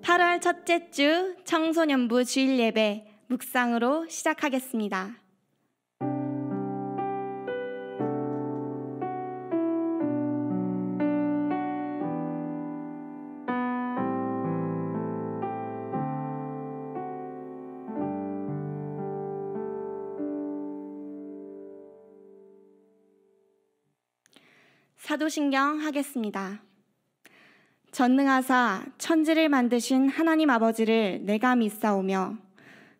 8월 첫째 주 청소년부 주일 예배 묵상으로 시작하겠습니다. 사도신경 하겠습니다. 전능하사 천지를 만드신 하나님 아버지를 내가 믿사오며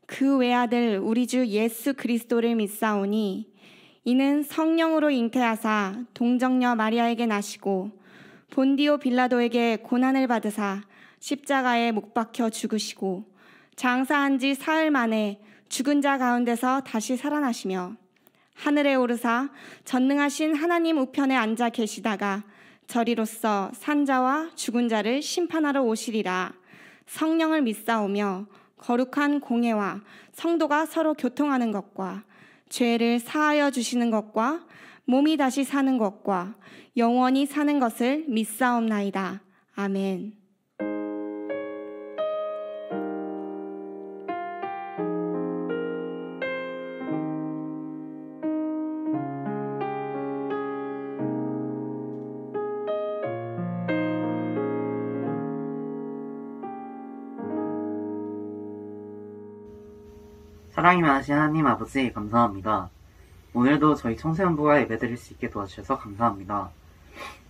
그 외아들 우리 주 예수 그리스도를 믿사오니 이는 성령으로 잉태하사 동정녀 마리아에게 나시고 본디오 빌라도에게 고난을 받으사 십자가에 못 박혀 죽으시고 장사한 지 사흘 만에 죽은 자 가운데서 다시 살아나시며 하늘에 오르사 전능하신 하나님 우편에 앉아 계시다가 저리로서 산자와 죽은 자를 심판하러 오시리라. 성령을 믿사오며 거룩한 공회와 성도가 서로 교통하는 것과 죄를 사하여 주시는 것과 몸이 다시 사는 것과 영원히 사는 것을 믿사옵나이다. 아멘. 사랑이 많으신 하나님 아버지 감사합니다. 오늘도 저희 청소년부가 예배드릴 수 있게 도와주셔서 감사합니다.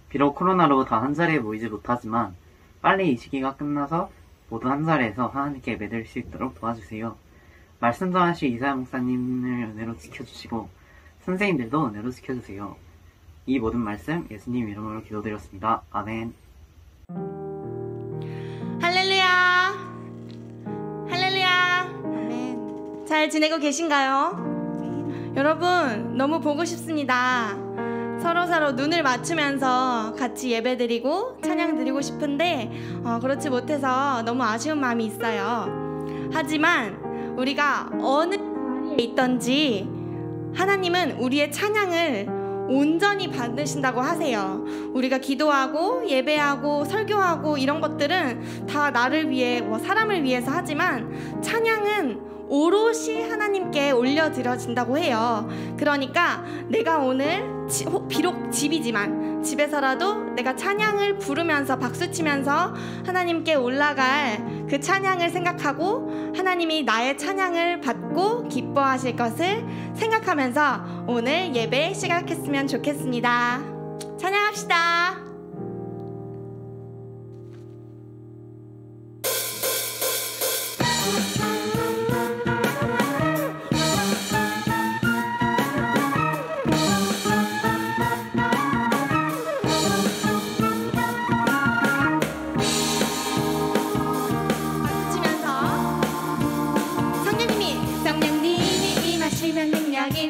비록 코로나로 다 한자리에 모이지 못하지만 빨리 이 시기가 끝나서 모두 한자리에서 하나님께 예배드릴 수 있도록 도와주세요. 말씀 전하실 이사야 목사님을 은혜로 지켜주시고 선생님들도 은혜로 지켜주세요. 이 모든 말씀 예수님 이름으로 기도드렸습니다. 아멘. 할렐루야. 할렐루야. 잘 지내고 계신가요? 여러분 너무 보고 싶습니다. 서로 눈을 맞추면서 같이 예배드리고 찬양드리고 싶은데 그렇지 못해서 너무 아쉬운 마음이 있어요. 하지만 우리가 어느 자리에 있든지 하나님은 우리의 찬양을 온전히 받으신다고 하세요. 우리가 기도하고 예배하고 설교하고 이런 것들은 다 나를 위해 사람을 위해서 하지만 찬양은 오롯이 하나님께 올려드려진다고 해요. 그러니까 내가 오늘 비록 집이지만 집에서라도 내가 찬양을 부르면서 박수치면서 하나님께 올라갈 그 찬양을 생각하고 하나님이 나의 찬양을 받고 기뻐하실 것을 생각하면서 오늘 예배 시작했으면 좋겠습니다. 찬양합시다.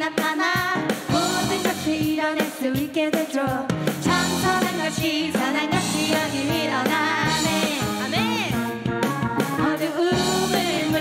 나타나 모든 것을 이뤄낼 수 있게 되죠. 참선한 것이 선한 것이 여기 일어나네. 아멘. 어두움을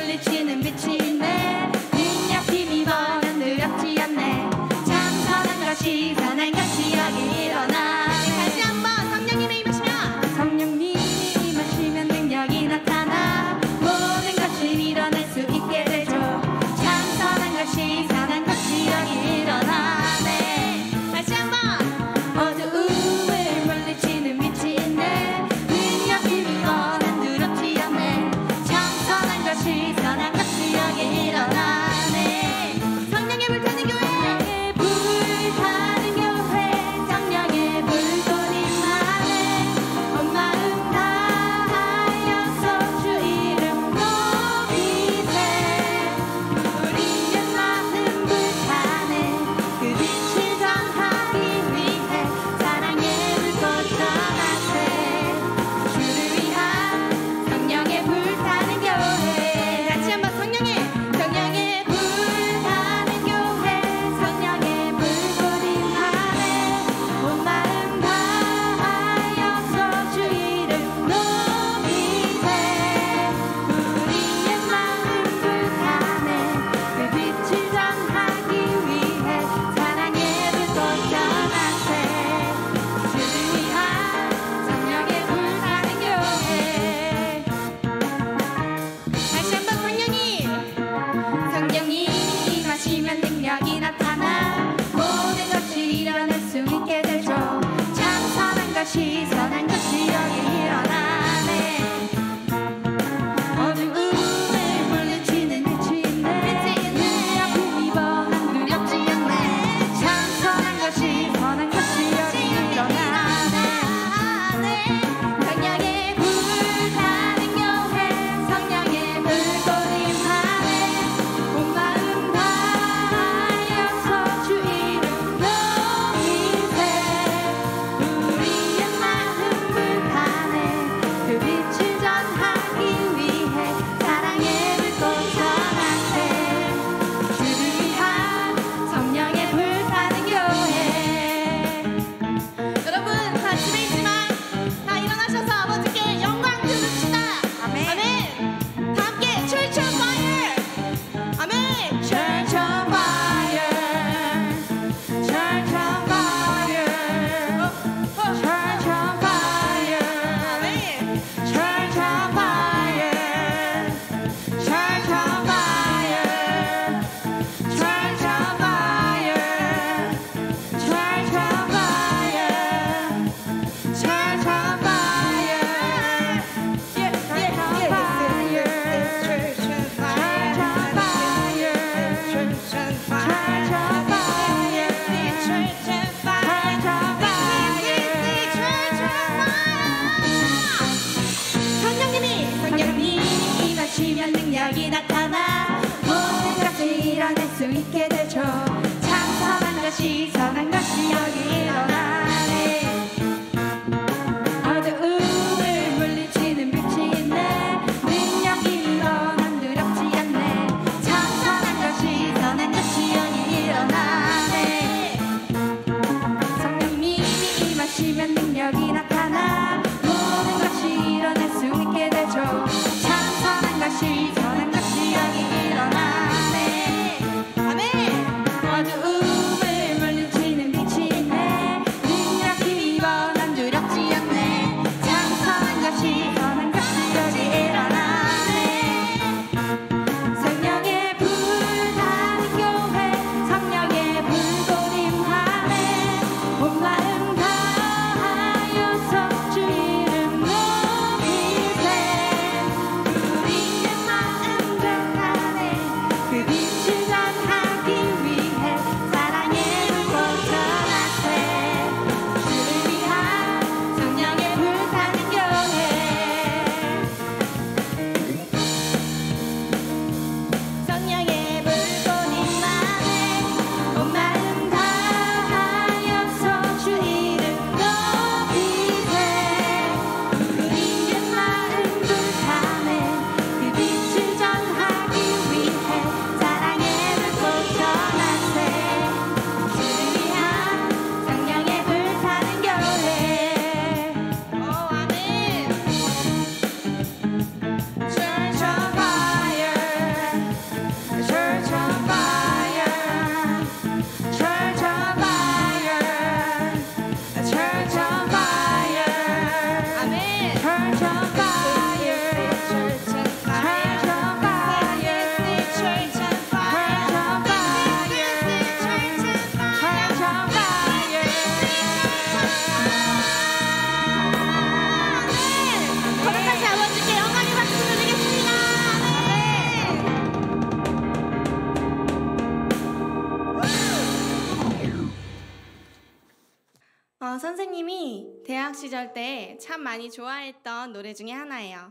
선생님이 대학 시절 때 참 많이 좋아했던 노래 중에 하나예요.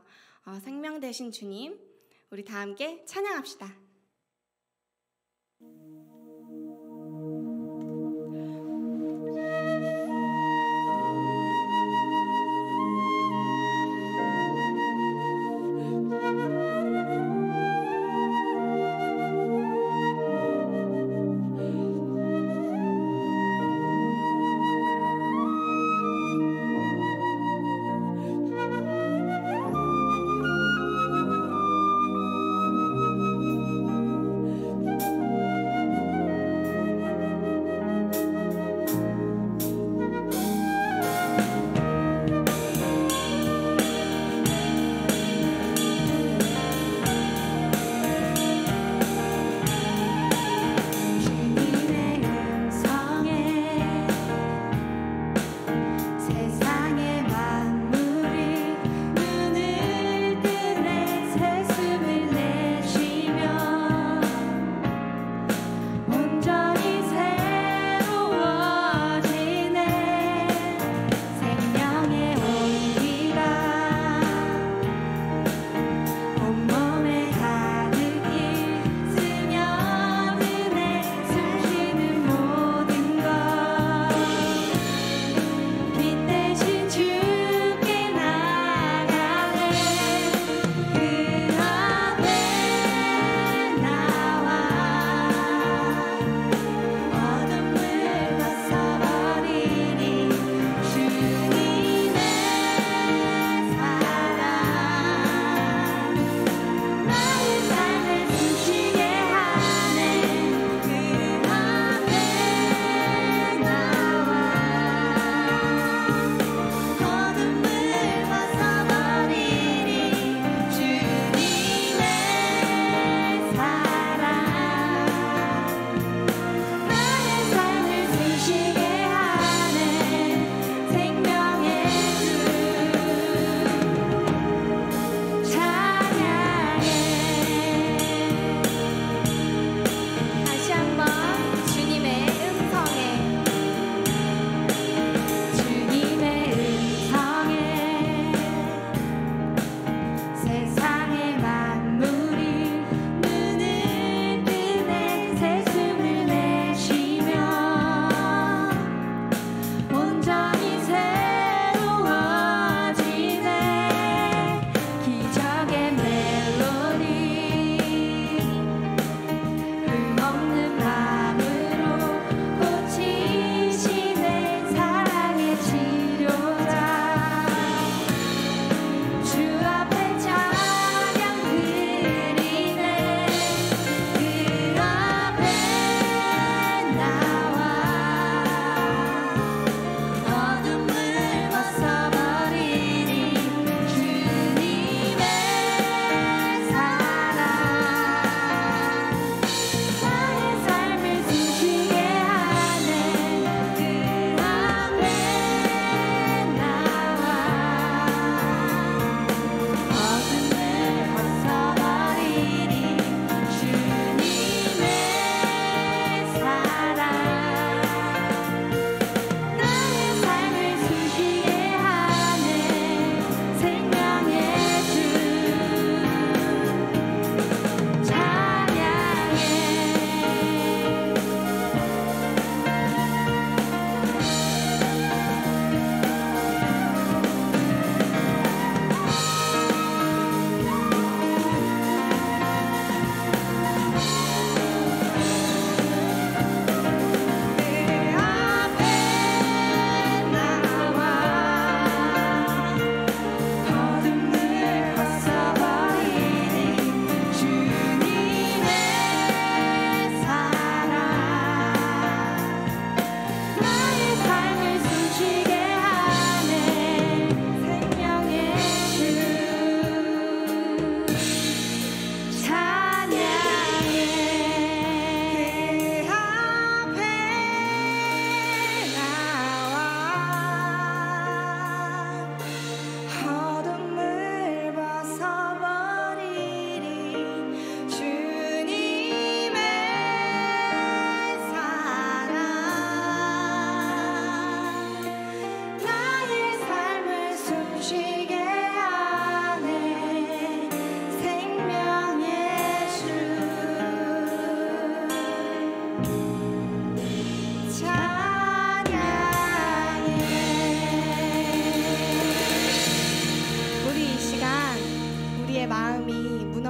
생명 되신 주님, 우리 다 함께 찬양합시다.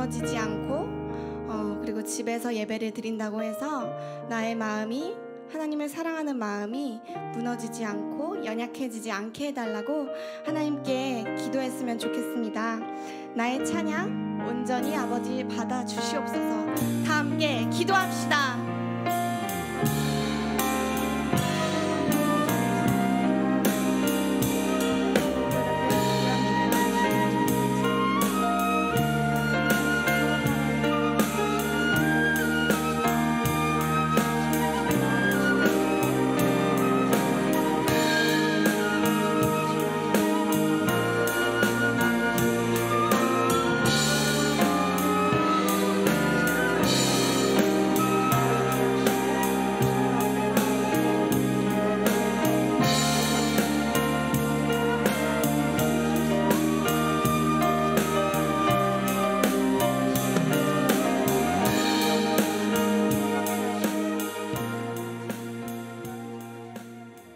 무너지지 않고 그리고 집에서 예배를 드린다고 해서 나의 마음이 하나님을 사랑하는 마음이 무너지지 않고 연약해지지 않게 해달라고 하나님께 기도했으면 좋겠습니다. 나의 찬양 온전히 아버지 받아 주시옵소서. 다 함께 기도합시다.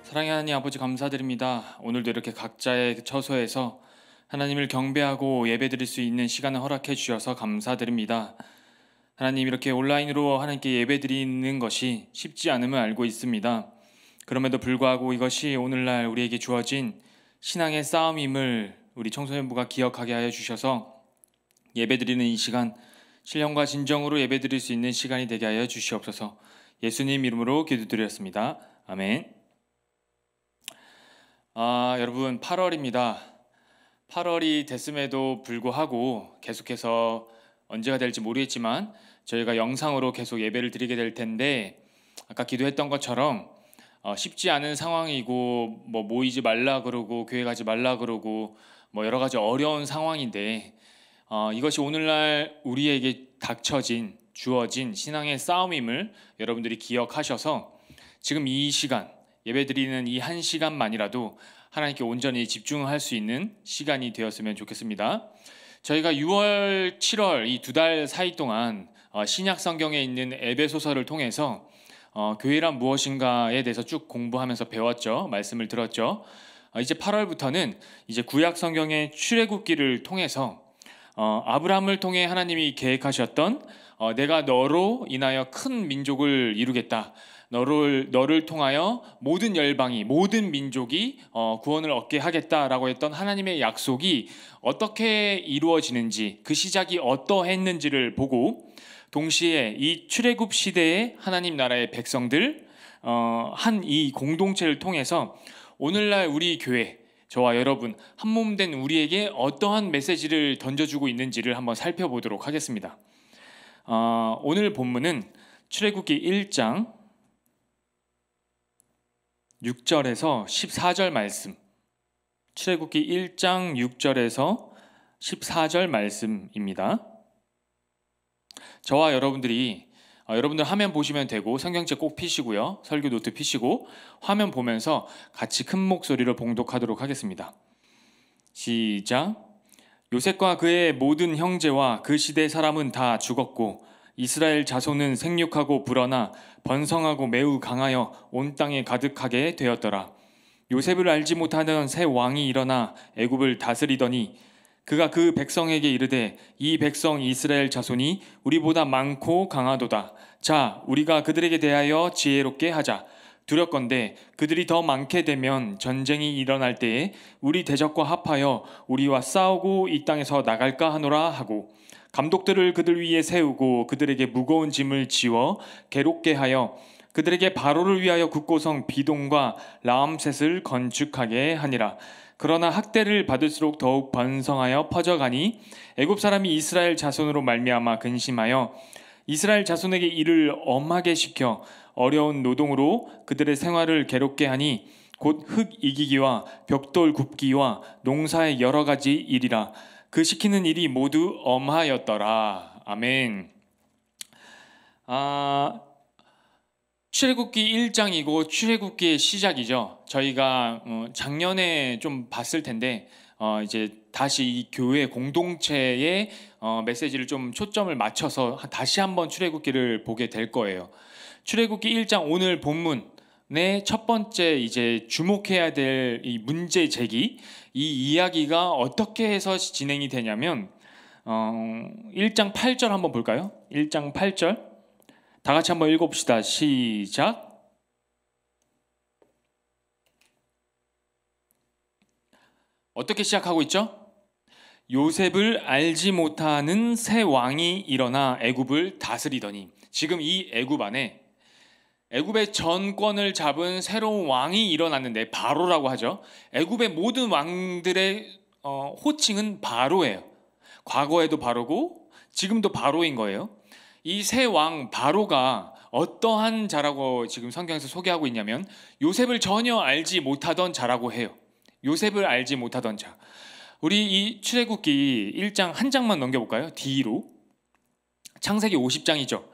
사랑의 하나님 아버지 감사드립니다. 오늘도 이렇게 각자의 처소에서 하나님을 경배하고 예배드릴 수 있는 시간을 허락해 주셔서 감사드립니다. 하나님, 이렇게 온라인으로 하나님께 예배드리는 것이 쉽지 않음을 알고 있습니다. 그럼에도 불구하고 이것이 오늘날 우리에게 주어진 신앙의 싸움임을 우리 청소년부가 기억하게 하여 주셔서 예배드리는 이 시간 신령과 진정으로 예배드릴 수 있는 시간이 되게 하여 주시옵소서. 예수님 이름으로 기도드렸습니다. 아멘. 여러분, 8월입니다. 8월이 됐음에도 불구하고 계속해서 언제가 될지 모르겠지만 저희가 영상으로 계속 예배를 드리게 될 텐데, 아까 기도했던 것처럼 쉽지 않은 상황이고 모이지 말라 그러고 교회 가지 말라 그러고 여러 가지 어려운 상황인데, 이것이 오늘날 우리에게 주어진 신앙의 싸움임을 여러분들이 기억하셔서 지금 이 시간 예배드리는 이 한 시간만이라도 하나님께 온전히 집중할 수 있는 시간이 되었으면 좋겠습니다. 저희가 6월, 7월 이 2달 사이 동안 신약 성경에 있는 에베소서를 통해서 교회란 무엇인가에 대해서 쭉 공부하면서 배웠죠. 말씀을 들었죠. 이제 8월부터는 이제 구약 성경의 출애굽기를 통해서 아브라함을 통해 하나님이 계획하셨던 내가 너로 인하여 큰 민족을 이루겠다. 너를 통하여 모든 열방이, 모든 민족이 구원을 얻게 하겠다라고 했던 하나님의 약속이 어떻게 이루어지는지, 그 시작이 어떠했는지를 보고, 동시에 이 출애굽 시대의 하나님 나라의 백성들 한 이 공동체를 통해서 오늘날 우리 교회, 저와 여러분 한몸된 우리에게 어떠한 메시지를 던져주고 있는지를 한번 살펴보도록 하겠습니다. 오늘 본문은 출애굽기 1장 6절에서 14절 말씀, 출애굽기 1장 6절에서 14절 말씀입니다. 저와 여러분들 화면 보시면 되고 성경책 꼭 피시고요. 설교 노트 피시고 화면 보면서 같이 큰 목소리로 봉독하도록 하겠습니다. 시작. 요셉과 그의 모든 형제와 그 시대 사람은 다 죽었고 이스라엘 자손은 생육하고 불어나 번성하고 매우 강하여 온 땅에 가득하게 되었더라. 요셉을 알지 못하던 새 왕이 일어나 애굽을 다스리더니 그가 그 백성에게 이르되 이 백성 이스라엘 자손이 우리보다 많고 강하도다. 자, 우리가 그들에게 대하여 지혜롭게 하자. 두렵건대 그들이 더 많게 되면 전쟁이 일어날 때에 우리 대적과 합하여 우리와 싸우고 이 땅에서 나갈까 하노라 하고, 감독들을 그들 위에 세우고 그들에게 무거운 짐을 지워 괴롭게 하여 그들에게 바로를 위하여 국고성 비동과 라암셋을 건축하게 하니라. 그러나 학대를 받을수록 더욱 번성하여 퍼져가니 애굽 사람이 이스라엘 자손으로 말미암아 근심하여 이스라엘 자손에게 일을 엄하게 시켜 어려운 노동으로 그들의 생활을 괴롭게 하니 곧 흙 이기기와 벽돌 굽기와 농사의 여러 가지 일이라. 그 시키는 일이 모두 엄하였더라. 아멘. 출애굽기 1장이고 출애굽기의 시작이죠. 저희가 작년에 좀 봤을 텐데 이제 다시 이 교회 공동체의 메시지를 좀 초점을 맞춰서 다시 한번 출애굽기를 보게 될 거예요. 출애굽기 1장 오늘 본문의 첫 번째 이제 주목해야 될 이 문제 제기, 이 이야기가 어떻게 해서 진행이 되냐면 1장 8절 한번 볼까요? 1장 8절 다 같이 한번 읽어봅시다. 시작. 어떻게 시작하고 있죠? 요셉을 알지 못하는 새 왕이 일어나 애굽을 다스리더니, 지금 이 애굽 안에 애굽의 전권을 잡은 새로운 왕이 일어났는데, 바로라고 하죠. 애굽의 모든 왕들의 호칭은 바로예요. 과거에도 바로고 지금도 바로인 거예요. 이 새 왕 바로가 어떠한 자라고 지금 성경에서 소개하고 있냐면, 요셉을 전혀 알지 못하던 자라고 해요. 요셉을 알지 못하던 자. 우리 이 출애굽기 1장 한 장만 넘겨볼까요? 뒤로. 창세기 50장이죠.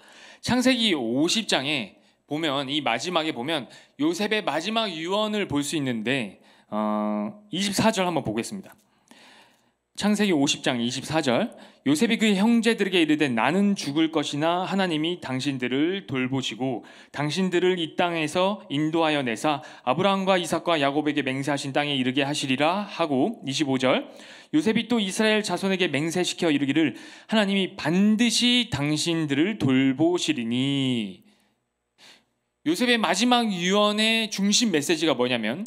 창세기 50장에 보면, 이 마지막에 보면 요셉의 마지막 유언을 볼 수 있는데 24절 한번 보겠습니다. 창세기 50장 24절. 요셉이 그의 형제들에게 이르되 나는 죽을 것이나 하나님이 당신들을 돌보시고 당신들을 이 땅에서 인도하여 내사 아브라함과 이삭과 야곱에게 맹세하신 땅에 이르게 하시리라 하고, 25절. 요셉이 또 이스라엘 자손에게 맹세시켜 이르기를 하나님이 반드시 당신들을 돌보시리니. 요셉의 마지막 유언의 중심 메시지가 뭐냐면,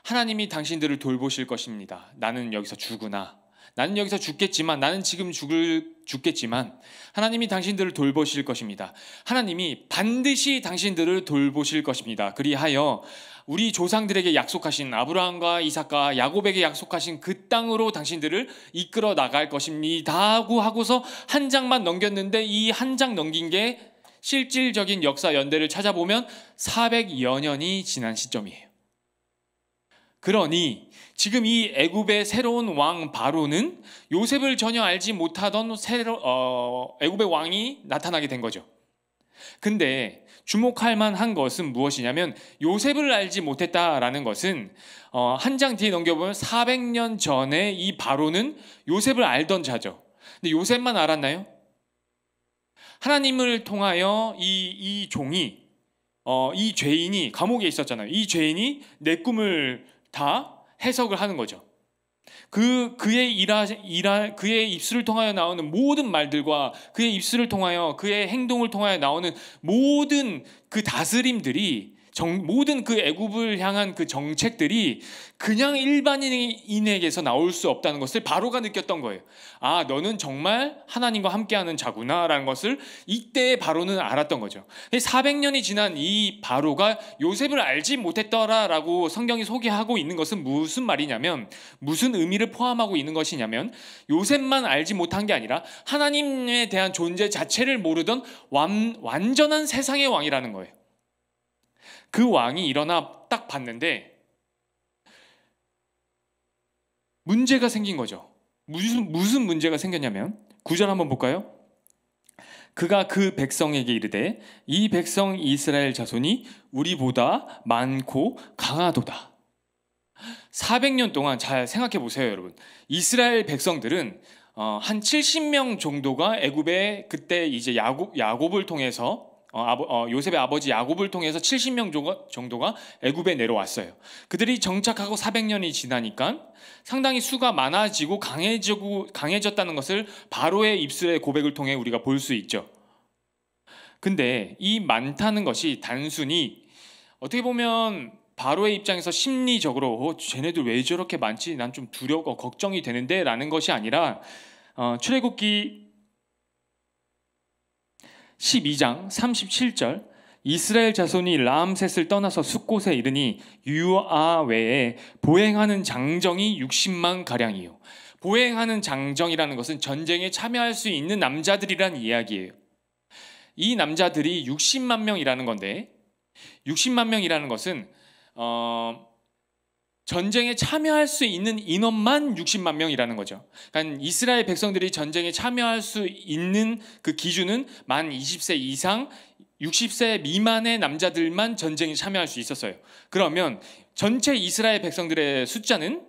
하나님이 당신들을 돌보실 것입니다. 나는 여기서 죽으나, 나는 여기서 죽겠지만, 나는 지금 죽겠지만 하나님이 당신들을 돌보실 것입니다. 하나님이 반드시 당신들을 돌보실 것입니다. 그리하여 우리 조상들에게 약속하신 아브라함과 이삭과 야곱에게 약속하신 그 땅으로 당신들을 이끌어 나갈 것입니다 하고 하고서 한 장만 넘겼는데, 이 한 장 넘긴 게 실질적인 역사 연대를 찾아보면 400여 년이 지난 시점이에요. 그러니 지금 이 애굽의 새로운 왕 바로는 요셉을 전혀 알지 못하던 애굽의 왕이 나타나게 된 거죠. 근데 주목할 만한 것은 무엇이냐면, 요셉을 알지 못했다라는 것은 한 장 뒤에 넘겨보면 400년 전에 이 바로는 요셉을 알던 자죠. 근데 요셉만 알았나요? 하나님을 통하여 이 종이, 이 죄인이 감옥에 있었잖아요. 이 죄인이 내 꿈을 다 해석을 하는 거죠. 그의 입술을 통하여 나오는 모든 말들과 그의 입술을 통하여, 그의 행동을 통하여 나오는 모든 그 다스림들이, 모든 그 애굽을 향한 그 정책들이 그냥 일반인에게서 나올 수 없다는 것을 바로가 느꼈던 거예요. 아, 너는 정말 하나님과 함께하는 자구나 라는 것을 이때 바로는 알았던 거죠. 400년이 지난 이 바로가 요셉을 알지 못했더라라고 성경이 소개하고 있는 것은 무슨 말이냐면, 무슨 의미를 포함하고 있는 것이냐면, 요셉만 알지 못한 게 아니라 하나님에 대한 존재 자체를 모르던 완전한 세상의 왕이라는 거예요. 그 왕이 일어나 딱 봤는데 문제가 생긴 거죠. 무슨 문제가 생겼냐면, 9절 한번 볼까요? 그가 그 백성에게 이르되 이 백성 이스라엘 자손이 우리보다 많고 강하도다. 400년 동안 잘 생각해 보세요, 여러분. 이스라엘 백성들은 한 70명 정도가 애굽에, 그때 이제 야곱을 통해서 요셉의 아버지 야곱을 통해서 70명 정도가 애굽에 내려왔어요. 그들이 정착하고 400년이 지나니까 상당히 수가 많아지고 강해졌다는 것을 바로의 입술의 고백을 통해 우리가 볼 수 있죠. 근데 이 많다는 것이 단순히 어떻게 보면 바로의 입장에서 심리적으로 쟤네들 왜 저렇게 많지? 난 좀 두려워, 걱정이 되는데 라는 것이 아니라, 출애굽기 12장 37절, 이스라엘 자손이 라암셋을 떠나서 숫곳에 이르니 유아 외에 보행하는 장정이 60만 가량이요. 보행하는 장정이라는 것은 전쟁에 참여할 수 있는 남자들이란 이야기예요. 이 남자들이 60만 명이라는 건데, 60만 명이라는 것은 전쟁에 참여할 수 있는 인원만 60만 명이라는 거죠. 그러니까 이스라엘 백성들이 전쟁에 참여할 수 있는 그 기준은 만 20세 이상 60세 미만의 남자들만 전쟁에 참여할 수 있었어요. 그러면 전체 이스라엘 백성들의 숫자는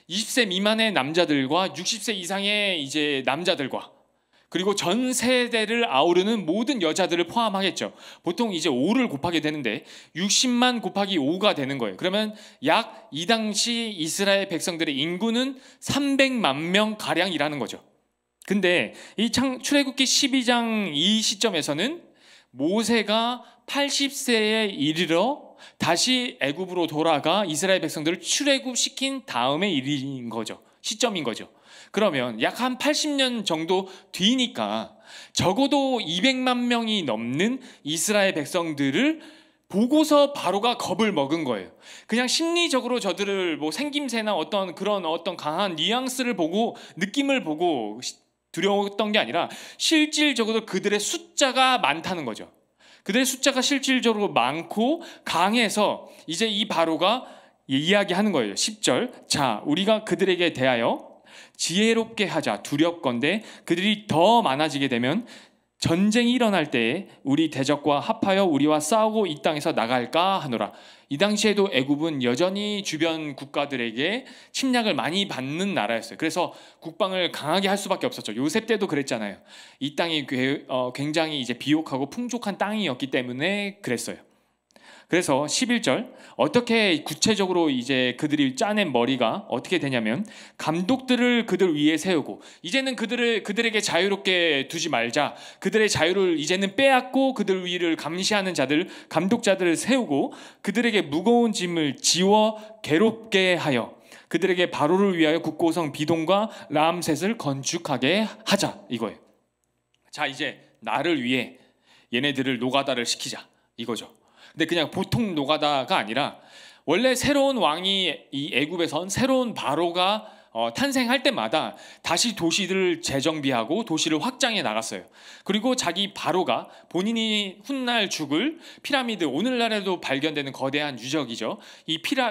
20세 미만의 남자들과 60세 이상의 이제 남자들과, 그리고 전 세대를 아우르는 모든 여자들을 포함하겠죠. 보통 이제 5를 곱하게 되는데 60만 곱하기 5가 되는 거예요. 그러면 약 이 당시 이스라엘 백성들의 인구는 300만 명 가량이라는 거죠. 근데 이 출애굽기 12장 이 시점에서는 모세가 80세에 이르러 다시 애굽으로 돌아가 이스라엘 백성들을 출애굽시킨 다음의 일인 거죠. 시점인 거죠. 그러면 약 한 80년 정도 뒤니까 적어도 200만 명이 넘는 이스라엘 백성들을 보고서 바로가 겁을 먹은 거예요. 그냥 심리적으로 저들을 뭐 생김새나 어떤 강한 뉘앙스를 보고 느낌을 보고 두려웠던 게 아니라 실질적으로 그들의 숫자가 많다는 거죠. 그들의 숫자가 실질적으로 많고 강해서 이제 이 바로가 이야기하는 거예요. 10절. 자, 우리가 그들에게 대하여 지혜롭게 하자. 두렵건대 그들이 더 많아지게 되면 전쟁이 일어날 때에 우리 대적과 합하여 우리와 싸우고 이 땅에서 나갈까 하노라. 이 당시에도 애굽은 여전히 주변 국가들에게 침략을 많이 받는 나라였어요. 그래서 국방을 강하게 할 수밖에 없었죠. 요셉 때도 그랬잖아요. 이 땅이 굉장히 이제 비옥하고 풍족한 땅이었기 때문에 그랬어요. 그래서 11절 어떻게 구체적으로 이제 그들이 짜낸 머리가 어떻게 되냐면 감독들을 그들 위에 세우고 이제는 그들에게 자유롭게 두지 말자. 그들의 자유를 이제는 빼앗고 그들 위를 감시하는 자들, 감독자들을 세우고 그들에게 무거운 짐을 지워 괴롭게 하여 그들에게 바로를 위하여 국고성 비동과 라암셋을 건축하게 하자 이거예요. 자, 이제 나를 위해 얘네들을 노가다를 시키자 이거죠. 근데 그냥 보통 노가다가 아니라 원래 새로운 왕이 이 애굽에선 새로운 바로가 탄생할 때마다 다시 도시들을 재정비하고 도시를 확장해 나갔어요. 그리고 자기 바로가 본인이 훗날 죽을 피라미드, 오늘날에도 발견되는 거대한 유적이죠.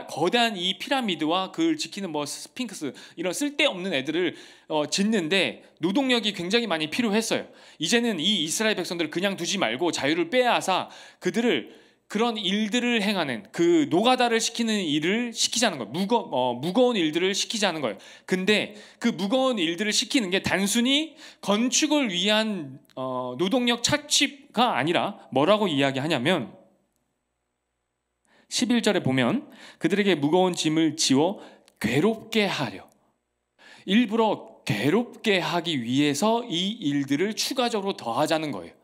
거대한 이 피라미드와 그걸 지키는 뭐 스핑크스 이런 쓸데없는 애들을 짓는데 노동력이 굉장히 많이 필요했어요. 이제는 이 이스라엘 백성들을 그냥 두지 말고 자유를 빼앗아 그들을 그런 일들을 행하는 그 노가다를 시키는 일을 시키자는 거예요. 무거운 일들을 시키자는 거예요. 근데 그 무거운 일들을 시키는 게 단순히 건축을 위한 노동력 착취가 아니라 뭐라고 이야기하냐면 11절에 보면 그들에게 무거운 짐을 지워 괴롭게 하려. 일부러 괴롭게 하기 위해서 이 일들을 추가적으로 더하자는 거예요.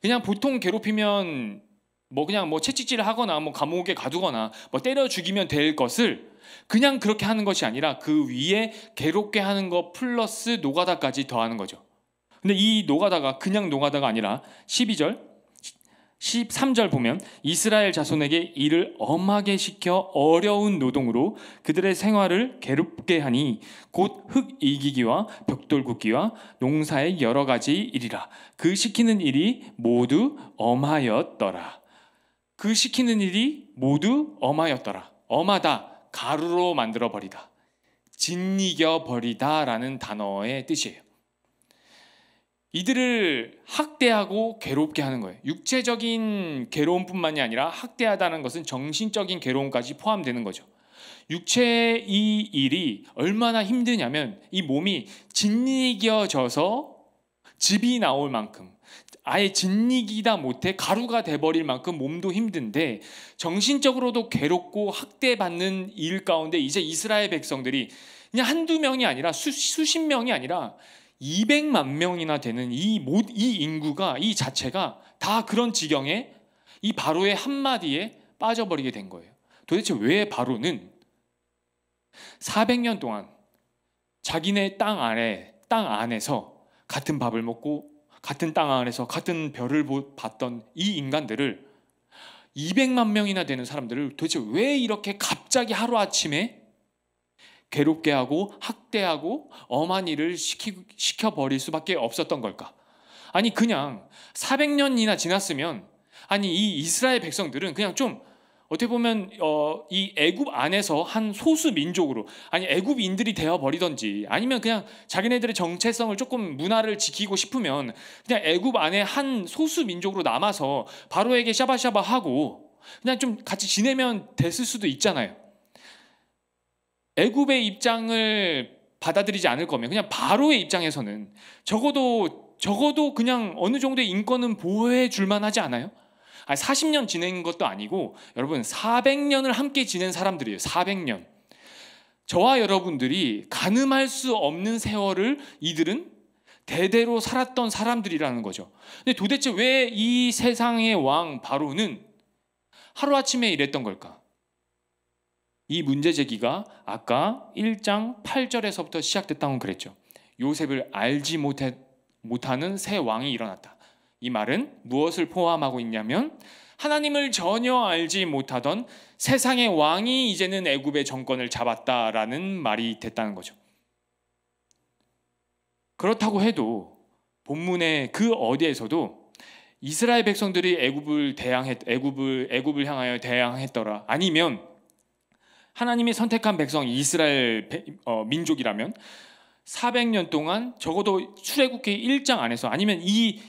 그냥 보통 괴롭히면 그냥 채찍질을 하거나 감옥에 가두거나 때려 죽이면 될 것을 그냥 그렇게 하는 것이 아니라 그 위에 괴롭게 하는 것 플러스 노가다까지 더하는 거죠. 근데 이 노가다가 그냥 노가다가 아니라 12절, 13절 보면 이스라엘 자손에게 일을 엄하게 시켜 어려운 노동으로 그들의 생활을 괴롭게 하니 곧 흙 이기기와 벽돌 굽기와 농사의 여러 가지 일이라. 그 시키는 일이 모두 엄하였더라. 그 시키는 일이 모두 엄하였더라. 엄하다, 가루로 만들어버리다, 짓이겨버리다라는 단어의 뜻이에요. 이들을 학대하고 괴롭게 하는 거예요. 육체적인 괴로움뿐만이 아니라 학대하다는 것은 정신적인 괴로움까지 포함되는 거죠. 육체의 이 일이 얼마나 힘드냐면 이 몸이 짓이겨져서 즙이 나올 만큼 아예 짓이기다 못해 가루가 돼버릴 만큼 몸도 힘든데 정신적으로도 괴롭고 학대받는 일 가운데 이제 이스라엘 백성들이 그냥 한두 명이 아니라 수십 명이 아니라 200만 명이나 되는 이 인구가 이 자체가 다 그런 지경에 이 바로의 한마디에 빠져버리게 된 거예요. 도대체 왜 바로는 400년 동안 자기네 땅 안에서 같은 밥을 먹고 같은 땅 안에서 같은 별을 봤던 이 인간들을 200만 명이나 되는 사람들을 도대체 왜 이렇게 갑자기 하루아침에 괴롭게 하고 학대하고 엄한 일을 시켜버릴 수밖에 없었던 걸까? 아니 그냥 400년이나 지났으면 아니 이 이스라엘 백성들은 그냥 좀 어떻게 보면 이 애굽 안에서 한 소수 민족으로 아니 애굽인들이 되어버리던지 아니면 그냥 자기네들의 정체성을 조금 문화를 지키고 싶으면 그냥 애굽 안에 한 소수 민족으로 남아서 바로에게 샤바샤바하고 그냥 좀 같이 지내면 됐을 수도 있잖아요. 애굽의 입장을 받아들이지 않을 거면 그냥 바로의 입장에서는 적어도 그냥 어느 정도의 인권은 보호해 줄만 하지 않아요? 40년 지낸 것도 아니고 여러분 400년을 함께 지낸 사람들이에요. 400년. 저와 여러분들이 가늠할 수 없는 세월을 이들은 대대로 살았던 사람들이라는 거죠. 근데 도대체 왜 이 세상의 왕 바로는 하루아침에 이랬던 걸까? 이 문제 제기가 아까 1장 8절에서부터 시작됐다고 그랬죠. 요셉을 알지 못하는 새 왕이 일어났다. 이 말은 무엇을 포함하고 있냐면 하나님을 전혀 알지 못하던 세상의 왕이 이제는 애굽의 정권을 잡았다라는 말이 됐다는 거죠. 그렇다고 해도 본문의 그 어디에서도 이스라엘 백성들이 애굽을 향하여 대항했더라, 아니면 하나님이 선택한 백성 이스라엘 민족이라면 400년 동안 적어도 출애굽기 1장 안에서, 아니면 이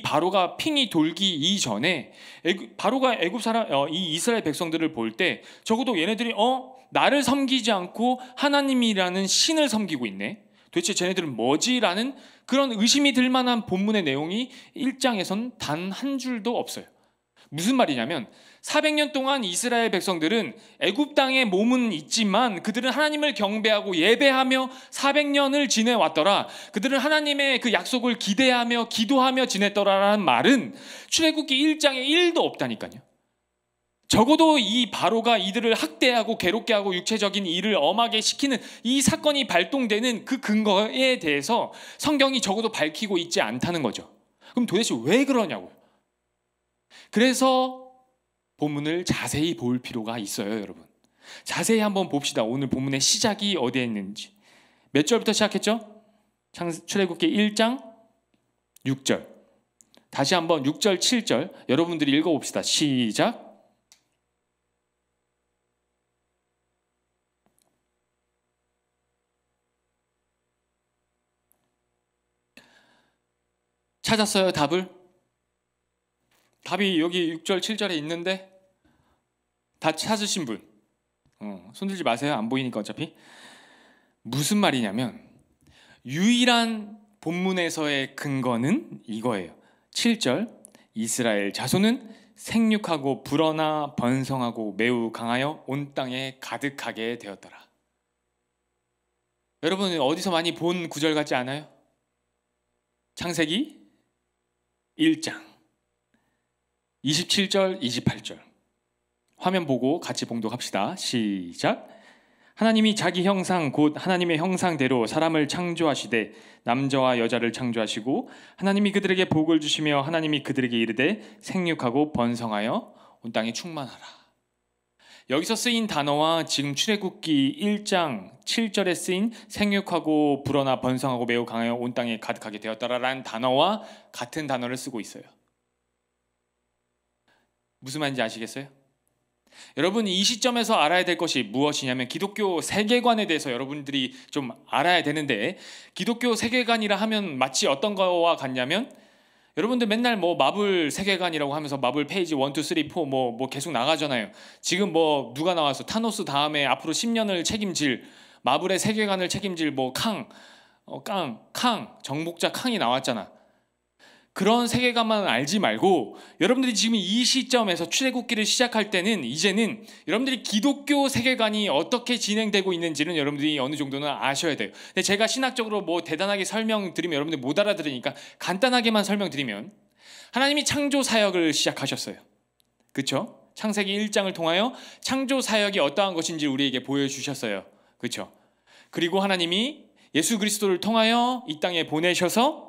바로가 핑이 돌기 이전에 바로가 애굽 사람 이 이스라엘 백성들을 볼 때 적어도 얘네들이 나를 섬기지 않고 하나님이라는 신을 섬기고 있네, 도대체 쟤네들은 뭐지라는 그런 의심이 들 만한 본문의 내용이 1장에선 단 한 줄도 없어요. 무슨 말이냐면 400년 동안 이스라엘 백성들은 애굽 땅에 몸은 있지만 그들은 하나님을 경배하고 예배하며 400년을 지내왔더라. 그들은 하나님의 그 약속을 기대하며 기도하며 지냈더라라는 말은 출애굽기 1장에 1도 없다니까요. 적어도 이 바로가 이들을 학대하고 괴롭게 하고 육체적인 일을 엄하게 시키는 이 사건이 발동되는 그 근거에 대해서 성경이 적어도 밝히고 있지 않다는 거죠. 그럼 도대체 왜 그러냐고요. 그래서 본문을 자세히 볼 필요가 있어요, 여러분. 자세히 한번 봅시다. 오늘 본문의 시작이 어디에 있는지. 몇 절부터 시작했죠? 출애굽기 1장 6절. 다시 한번 6절, 7절 여러분들이 읽어봅시다. 시작. 찾았어요, 답을? 답이 여기 6절, 7절에 있는데 다 찾으신 분 손들지 마세요. 안 보이니까 어차피. 무슨 말이냐면 유일한 본문에서의 근거는 이거예요. 7절, 이스라엘 자손은 생육하고 불어나 번성하고 매우 강하여 온 땅에 가득하게 되었더라. 여러분 어디서 많이 본 구절 같지 않아요? 창세기 1장 27절, 28절. 화면 보고 같이 봉독합시다. 시작. 하나님이 자기 형상 곧 하나님의 형상대로 사람을 창조하시되 남자와 여자를 창조하시고 하나님이 그들에게 복을 주시며 하나님이 그들에게 이르되 생육하고 번성하여 온 땅에 충만하라. 여기서 쓰인 단어와 지금 출애굽기 1장 7절에 쓰인 생육하고 불어나 번성하고 매우 강하여 온 땅에 가득하게 되었다라는 단어와 같은 단어를 쓰고 있어요. 무슨 말인지 아시겠어요? 여러분 이 시점에서 알아야 될 것이 무엇이냐면 기독교 세계관에 대해서 여러분들이 좀 알아야 되는데, 기독교 세계관이라 하면 마치 어떤 거와 같냐면 여러분들 맨날 뭐 마블 세계관이라고 하면서 마블 페이지 1, 2, 3, 4 뭐 계속 나가잖아요. 지금 뭐 누가 나왔어? 타노스 다음에 앞으로 10년을 책임질 마블의 세계관을 책임질 뭐 정복자 캉이 나왔잖아. 그런 세계관만 알지 말고 여러분들이 지금 이 시점에서 출애굽기를 시작할 때는 이제는 여러분들이 기독교 세계관이 어떻게 진행되고 있는지는 여러분들이 어느 정도는 아셔야 돼요. 근데 제가 신학적으로 뭐 대단하게 설명드리면 여러분들 못 알아들으니까 간단하게만 설명드리면, 하나님이 창조 사역을 시작하셨어요. 그렇죠? 창세기 1장을 통하여 창조 사역이 어떠한 것인지 우리에게 보여주셨어요. 그렇죠? 그리고 하나님이 예수 그리스도를 통하여 이 땅에 보내셔서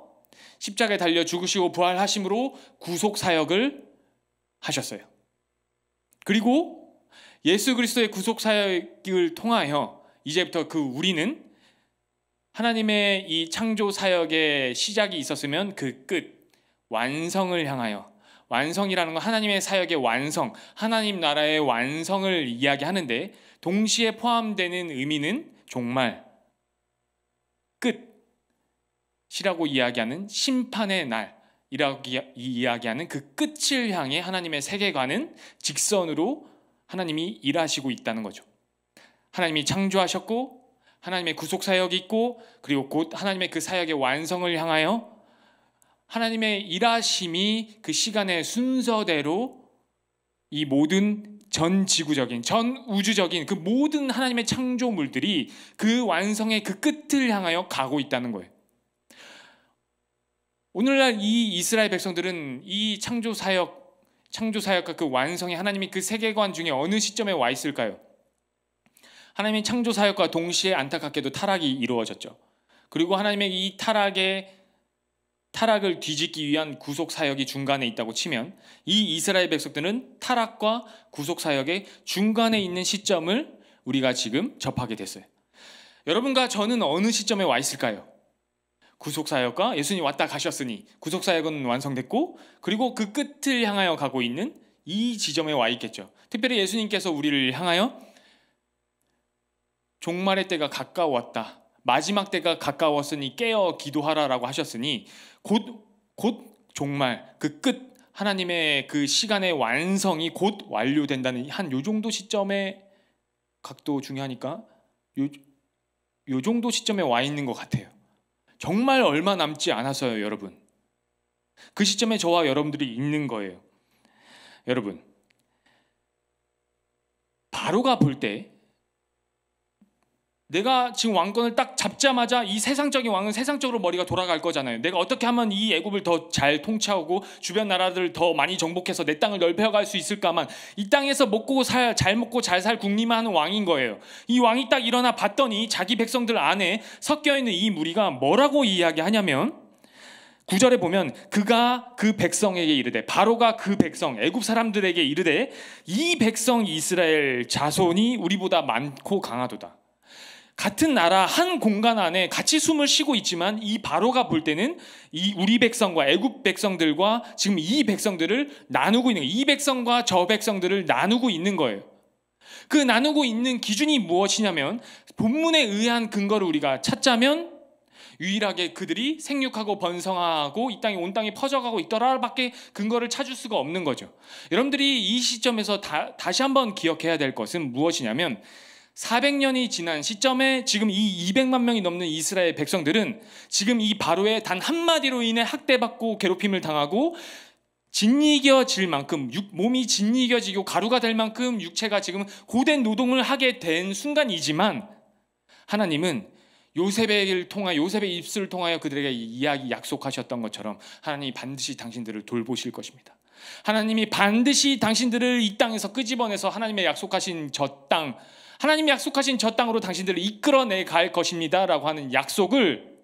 십자가에 달려 죽으시고 부활하심으로 구속 사역을 하셨어요. 그리고 예수 그리스도의 구속 사역을 통하여 이제부터 우리는 하나님의 이 창조 사역의 시작이 있었으면 그 끝, 완성을 향하여, 완성이라는 건 하나님의 사역의 완성, 하나님 나라의 완성을 이야기하는데 동시에 포함되는 의미는 종말, 끝이라고 이야기하는 심판의 날이라고 이야기하는 그 끝을 향해 하나님의 세계관은 직선으로 하나님이 일하시고 있다는 거죠. 하나님이 창조하셨고 하나님의 구속 사역이 있고 그리고 곧 하나님의 그 사역의 완성을 향하여 하나님의 일하심이 그 시간의 순서대로 이 모든 전 지구적인, 전 우주적인 그 모든 하나님의 창조물들이 그 완성의 그 끝을 향하여 가고 있다는 거예요. 오늘날 이 이스라엘 백성들은 이 창조 사역과 그 완성의 하나님이 그 세계관 중에 어느 시점에 와 있을까요? 하나님의 창조 사역과 동시에 안타깝게도 타락이 이루어졌죠. 그리고 하나님의 이 타락을 뒤집기 위한 구속 사역이 중간에 있다고 치면 이 이스라엘 백성들은 타락과 구속 사역의 중간에 있는 시점을 우리가 지금 접하게 됐어요. 여러분과 저는 어느 시점에 와 있을까요? 구속 사역과 예수님 왔다 가셨으니 구속 사역은 완성됐고, 그리고 그 끝을 향하여 가고 있는 이 지점에 와 있겠죠. 특별히 예수님께서 우리를 향하여 종말의 때가 가까웠다, 마지막 때가 가까웠으니 깨어 기도하라라고 하셨으니 곧 종말, 그 끝, 하나님의 그 시간의 완성이 곧 완료된다는 한 요 정도 시점의 각도 중요하니까 요 정도 시점에 와 있는 것 같아요. 정말 얼마 남지 않았어요, 여러분. 그 시점에 저와 여러분들이 있는 거예요. 여러분, 바로가 볼 때 내가 지금 왕권을 딱 잡자마자 이 세상적인 왕은 세상적으로 머리가 돌아갈 거잖아요. 내가 어떻게 하면 이 애굽을 더 잘 통치하고 주변 나라들을 더 많이 정복해서 내 땅을 넓혀갈 수 있을까만, 이 땅에서 잘 먹고 잘 살 국리만 하는 왕인 거예요. 이 왕이 딱 일어나 봤더니 자기 백성들 안에 섞여있는 이 무리가 뭐라고 이야기하냐면, 9절에 보면 그가 그 백성에게 이르되, 바로가 그 백성 애굽 사람들에게 이르되, 이 백성 이스라엘 자손이 우리보다 많고 강하도다. 같은 나라 한 공간 안에 같이 숨을 쉬고 있지만 이 바로가 볼 때는 이 우리 백성과 애굽 백성들과 지금 이 백성들을 나누고 있는 거예요. 이 백성과 저 백성들을 나누고 있는 거예요. 그 나누고 있는 기준이 무엇이냐면, 본문에 의한 근거를 우리가 찾자면 유일하게 그들이 생육하고 번성하고 이 땅에 온 땅에 퍼져가고 있더라밖에 근거를 찾을 수가 없는 거죠. 여러분들이 이 시점에서 다시 한번 기억해야 될 것은 무엇이냐면, 400년이 지난 시점에 지금 이 200만 명이 넘는 이스라엘 백성들은 지금 이 바로의 단 한마디로 인해 학대받고 괴롭힘을 당하고 짓이겨질 만큼, 몸이 짓이겨지고 가루가 될 만큼 육체가 지금 고된 노동을 하게 된 순간이지만, 하나님은 요셉의 입술을 통하여 그들에게 약속하셨던 것처럼 하나님이 반드시 당신들을 돌보실 것입니다. 하나님이 반드시 당신들을 이 땅에서 끄집어내서 하나님의 약속하신 하나님이 약속하신 저 땅으로 당신들을 이끌어내 갈 것입니다 라고 하는 약속을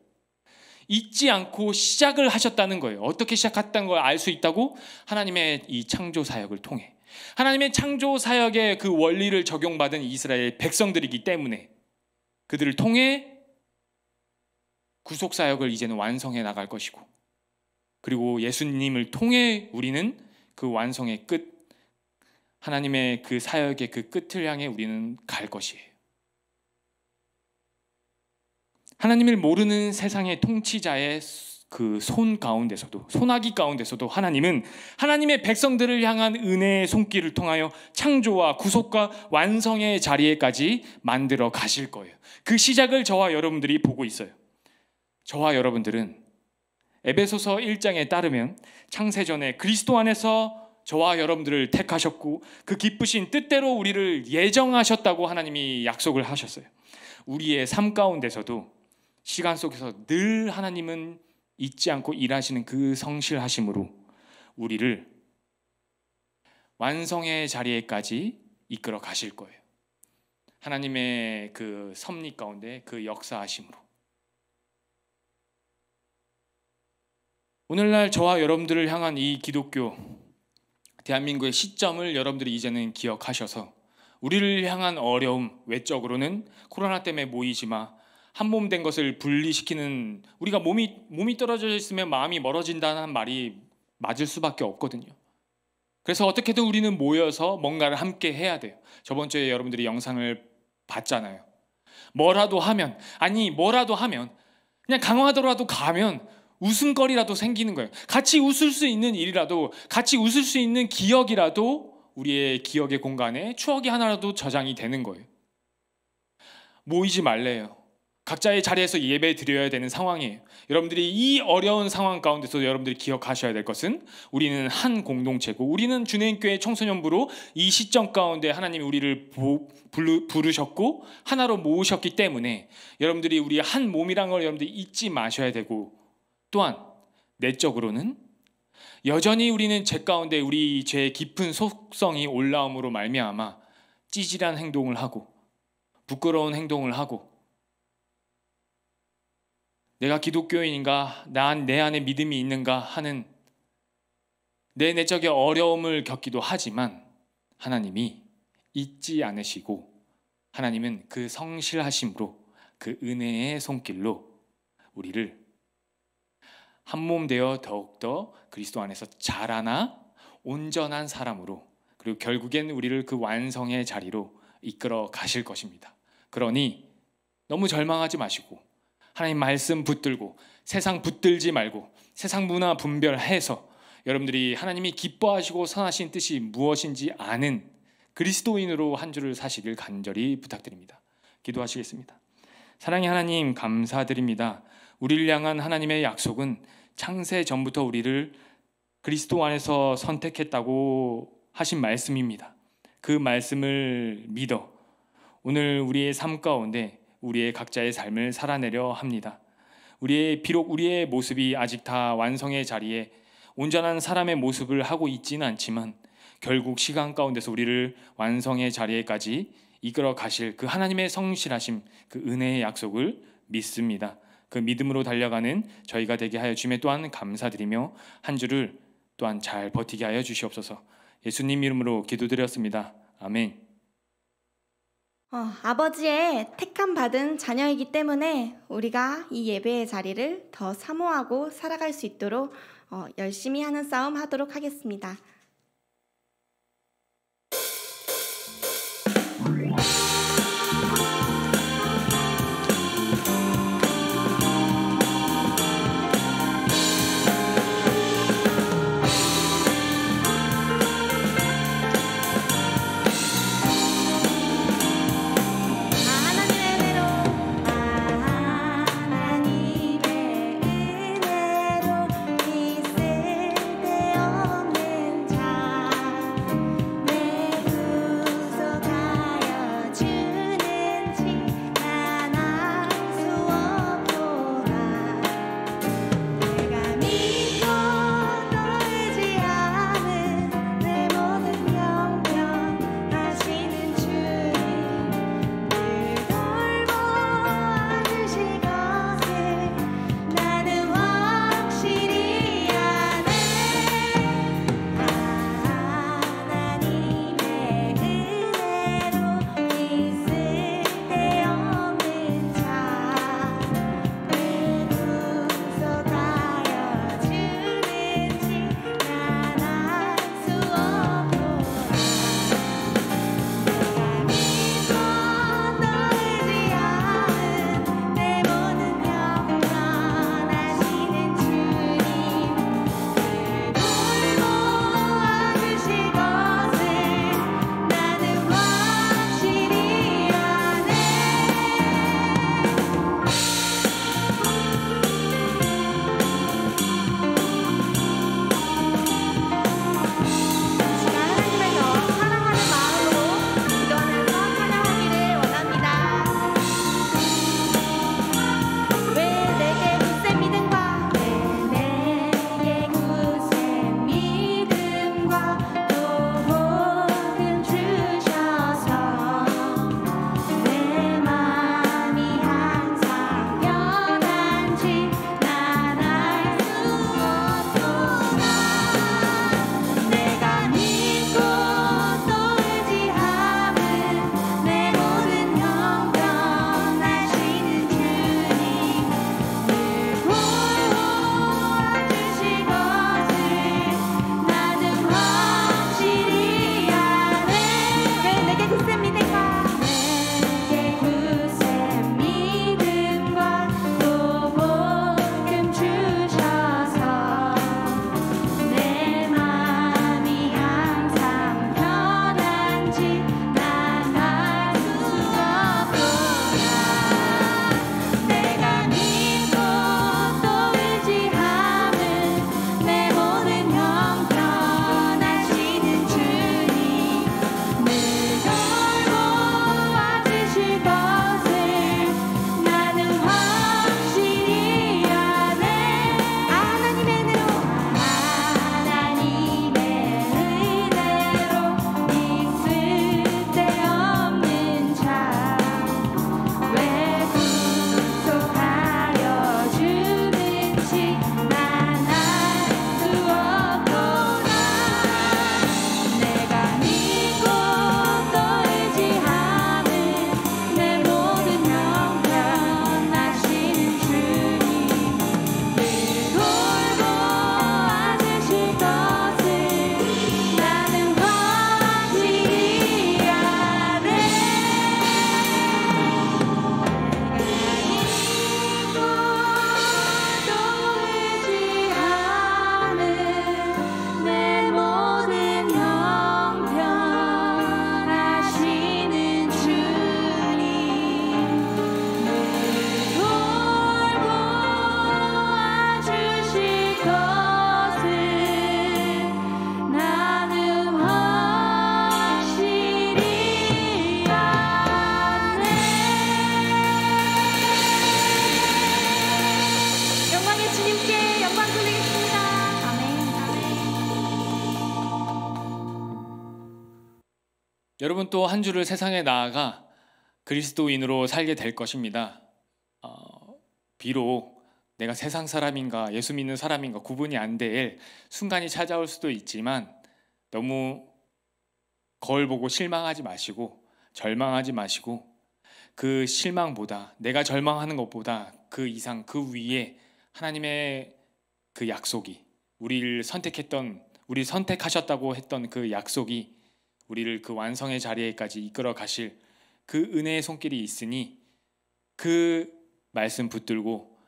잊지 않고 시작을 하셨다는 거예요. 어떻게 시작했다는 걸 알 수 있다고? 하나님의 이 창조 사역을 통해, 하나님의 창조 사역의 그 원리를 적용받은 이스라엘 백성들이기 때문에 그들을 통해 구속 사역을 이제는 완성해 나갈 것이고, 그리고 예수님을 통해 우리는 그 완성의 끝, 하나님의 그 사역의 그 끝을 향해 우리는 갈 것이에요. 하나님을 모르는 세상의 통치자의 그 손 가운데서도, 손아귀 가운데서도 하나님은 하나님의 백성들을 향한 은혜의 손길을 통하여 창조와 구속과 완성의 자리에까지 만들어 가실 거예요. 그 시작을 저와 여러분들이 보고 있어요. 저와 여러분들은 에베소서 1장에 따르면 창세전에 그리스도 안에서 저와 여러분들을 택하셨고 그 기쁘신 뜻대로 우리를 예정하셨다고 하나님이 약속을 하셨어요. 우리의 삶 가운데서도 시간 속에서 늘 하나님은 잊지 않고 일하시는 그 성실하심으로 우리를 완성의 자리에까지 이끌어 가실 거예요. 하나님의 그 섭리 가운데 그 역사하심으로. 오늘날 저와 여러분들을 향한 이 기독교 대한민국의 시점을 여러분들이 이제는 기억하셔서 우리를 향한 어려움, 외적으로는 코로나 때문에 모이지 마, 한 몸 된 것을 분리시키는, 우리가 몸이 떨어져 있으면 마음이 멀어진다는 말이 맞을 수밖에 없거든요. 그래서 어떻게든 우리는 모여서 뭔가를 함께 해야 돼요. 저번 주에 여러분들이 영상을 봤잖아요. 뭐라도 하면 그냥 강화도라도 가면 웃음거리라도 생기는 거예요. 같이 웃을 수 있는 일이라도, 같이 웃을 수 있는 기억이라도 우리의 기억의 공간에 추억이 하나라도 저장이 되는 거예요. 모이지 말래요. 각자의 자리에서 예배 드려야 되는 상황이에요. 여러분들이 이 어려운 상황 가운데서 여러분들이 기억하셔야 될 것은, 우리는 한 공동체고, 우리는 주내인교회 청소년부로 이 시점 가운데 하나님이 우리를 부르셨고 하나로 모으셨기 때문에 여러분들이 우리 한 몸이란 걸 여러분들이 잊지 마셔야 되고, 또한 내적으로는 여전히 우리는 죄 가운데 우리 죄의 깊은 속성이 올라옴으로 말미암아 찌질한 행동을 하고 부끄러운 행동을 하고 내가 기독교인인가, 내 안에 믿음이 있는가 하는 내 내적의 어려움을 겪기도 하지만 하나님이 잊지 않으시고 하나님은 그 성실하심으로 그 은혜의 손길로 우리를 한 몸 되어 더욱더 그리스도 안에서 자라나 온전한 사람으로 그리고 결국엔 우리를 그 완성의 자리로 이끌어 가실 것입니다. 그러니 너무 절망하지 마시고 하나님 말씀 붙들고 세상 붙들지 말고 세상 문화 분별해서 여러분들이 하나님이 기뻐하시고 선하신 뜻이 무엇인지 아는 그리스도인으로 한 주를 사시길 간절히 부탁드립니다. 기도하시겠습니다. 사랑의 하나님 감사드립니다. 우리를 향한 하나님의 약속은 창세 전부터 우리를 그리스도 안에서 선택했다고 하신 말씀입니다. 그 말씀을 믿어 오늘 우리의 삶 가운데 우리의 각자의 삶을 살아내려 합니다. 비록 우리의 모습이 아직 다 완성의 자리에 온전한 사람의 모습을 하고 있지는 않지만 결국 시간 가운데서 우리를 완성의 자리에까지 이끌어 가실 그 하나님의 성실하심, 그 은혜의 약속을 믿습니다. 그 믿음으로 달려가는 저희가 되게 하여 주심에 또한 감사드리며 한 주를 또한 잘 버티게 하여 주시옵소서. 예수님 이름으로 기도드렸습니다. 아멘. 아버지의 택함 받은 자녀이기 때문에 우리가 이 예배의 자리를 더 사모하고 살아갈 수 있도록 열심히 하는 싸움 하도록 하겠습니다. 하나님의 은혜로 있을 데 없는 여러분 또 한 주를 세상에 나아가 그리스도인으로 살게 될 것입니다. 비록 내가 세상 사람인가 예수 믿는 사람인가 구분이 안 될 순간이 찾아올 수도 있지만 너무 거울 보고 실망하지 마시고 절망하지 마시고 그 실망보다 내가 절망하는 것보다 그 이상 그 위에 하나님의 그 약속이 우리를 선택하셨다고 했던 그 약속이 우리를 그 완성의 자리에까지 이끌어 가실 그 은혜의 손길이 있으니 그 말씀 붙들고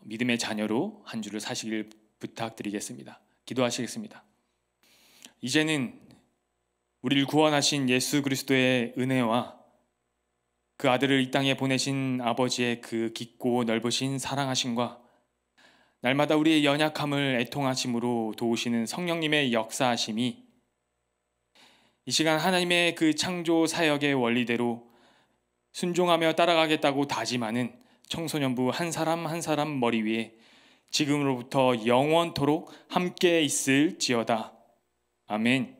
믿음의 자녀로 한 주를 사시길 부탁드리겠습니다. 기도하시겠습니다. 이제는 우리를 구원하신 예수 그리스도의 은혜와 그 아들을 이 땅에 보내신 아버지의 그 깊고 넓으신 사랑하심과 날마다 우리의 연약함을 애통하심으로 도우시는 성령님의 역사하심이 이 시간 하나님의 그 창조 사역의 원리대로 순종하며 따라가겠다고 다짐하는 청소년부 한 사람 한 사람 머리 위에 지금으로부터 영원토록 함께 있을지어다. 아멘.